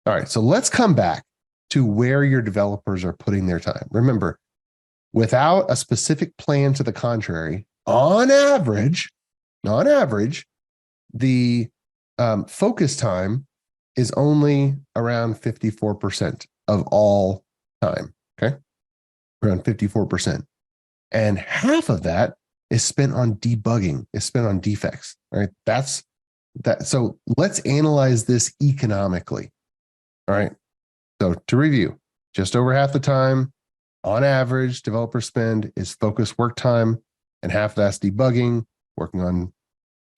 All right, so let's come back to where your developers are putting their time. Remember, without a specific plan to the contrary, on average, the focus time is only around 54% of all time. Okay, around 54%, and half of that is spent on debugging, is spent on defects. All right, that's that. So let's analyze this economically. All right. So to review, just over half the time, on average, developer spend is focused work time, and half that's debugging, working on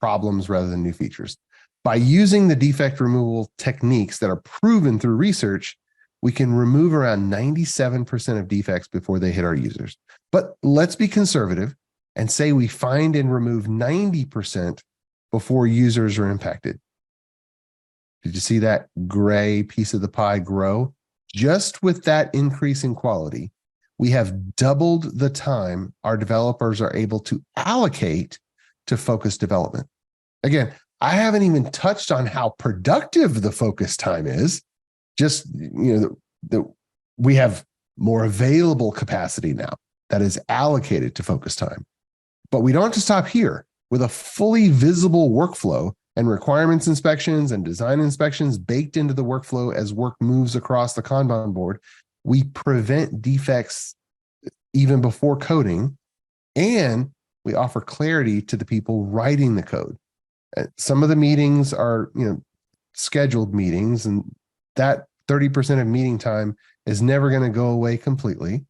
problems rather than new features. By using the defect removal techniques that are proven through research, we can remove around 97% of defects before they hit our users. But let's be conservative and say we find and remove 90% before users are impacted. Did you see that gray piece of the pie grow? Just with that increase in quality, we have doubled the time our developers are able to allocate to focus development. Again, I haven't even touched on how productive the focus time is. Just, we have more available capacity now that is allocated to focus time. But we don't have to stop here. With a fully visible workflow and requirements inspections and design inspections baked into the workflow as work moves across the Kanban board, we prevent defects even before coding, and we offer clarity to the people writing the code. Some of the meetings are, scheduled meetings, and that 30% of meeting time is never going to go away completely,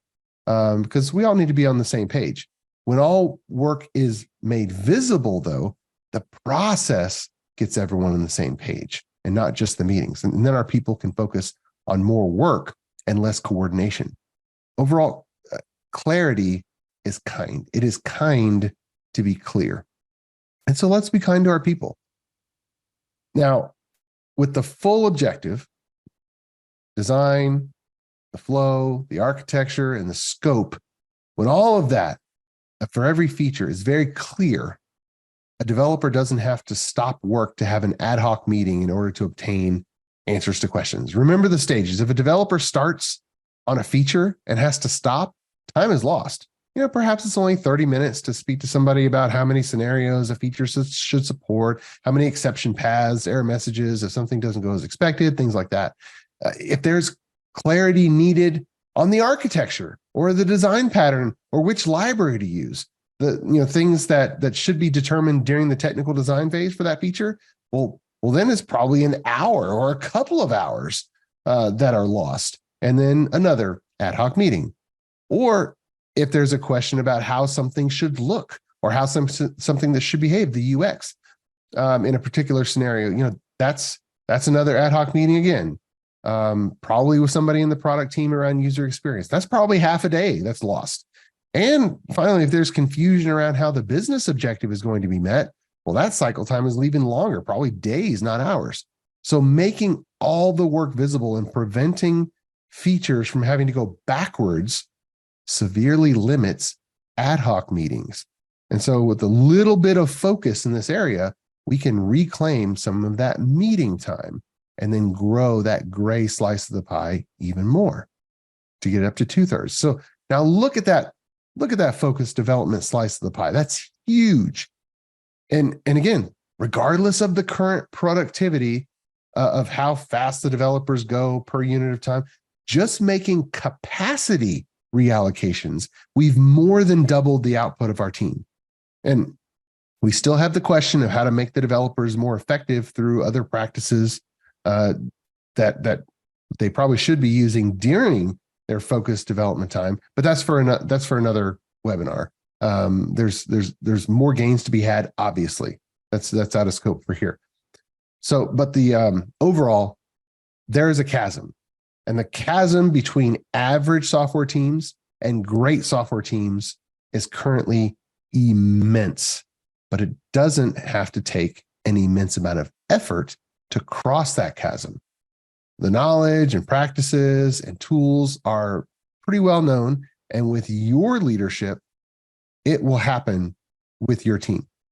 because we all need to be on the same page. When all work is made visible, though, the process gets everyone on the same page and not just the meetings. And then our people can focus on more work and less coordination. Overall, clarity is kind. It is kind to be clear. And so let's be kind to our people. Now, with the full objective, design, the flow, the architecture, and the scope, when all of that for every feature is very clear, a developer doesn't have to stop work to have an ad hoc meeting in order to obtain answers to questions. Remember the stages. If a developer starts on a feature and has to stop, time is lost. Perhaps it's only 30 minutes to speak to somebody about how many scenarios a feature should support, how many exception paths, error messages, if something doesn't go as expected, things like that. If there's clarity needed on the architecture or the design pattern or which library to use, things that should be determined during the technical design phase for that feature, well, then it's probably an hour or a couple of hours that are lost, and then another ad hoc meeting. Or if there's a question about how something should look or how something that should behave, the UX in a particular scenario, that's another ad hoc meeting again, probably with somebody in the product team around user experience. That's probably half a day that's lost. And finally, if there's confusion around how the business objective is going to be met, well, that cycle time is even longer, probably days, not hours. So making all the work visible and preventing features from having to go backwards severely limits ad hoc meetings. And so with a little bit of focus in this area, we can reclaim some of that meeting time and then grow that gray slice of the pie even more to get up to 2/3. So now look at that focused development slice of the pie. That's huge. And again, regardless of the current productivity of how fast the developers go per unit of time, just making capacity reallocations, we've more than doubled the output of our team. And we still have the question of how to make the developers more effective through other practices that they probably should be using during their focused development time. But that's for another webinar. There's more gains to be had. Obviously, that's out of scope for here. So, but the overall, there is a chasm. And the chasm between average software teams and great software teams is currently immense, but it doesn't have to take an immense amount of effort to cross that chasm. The knowledge and practices and tools are pretty well known, and with your leadership, it will happen with your team.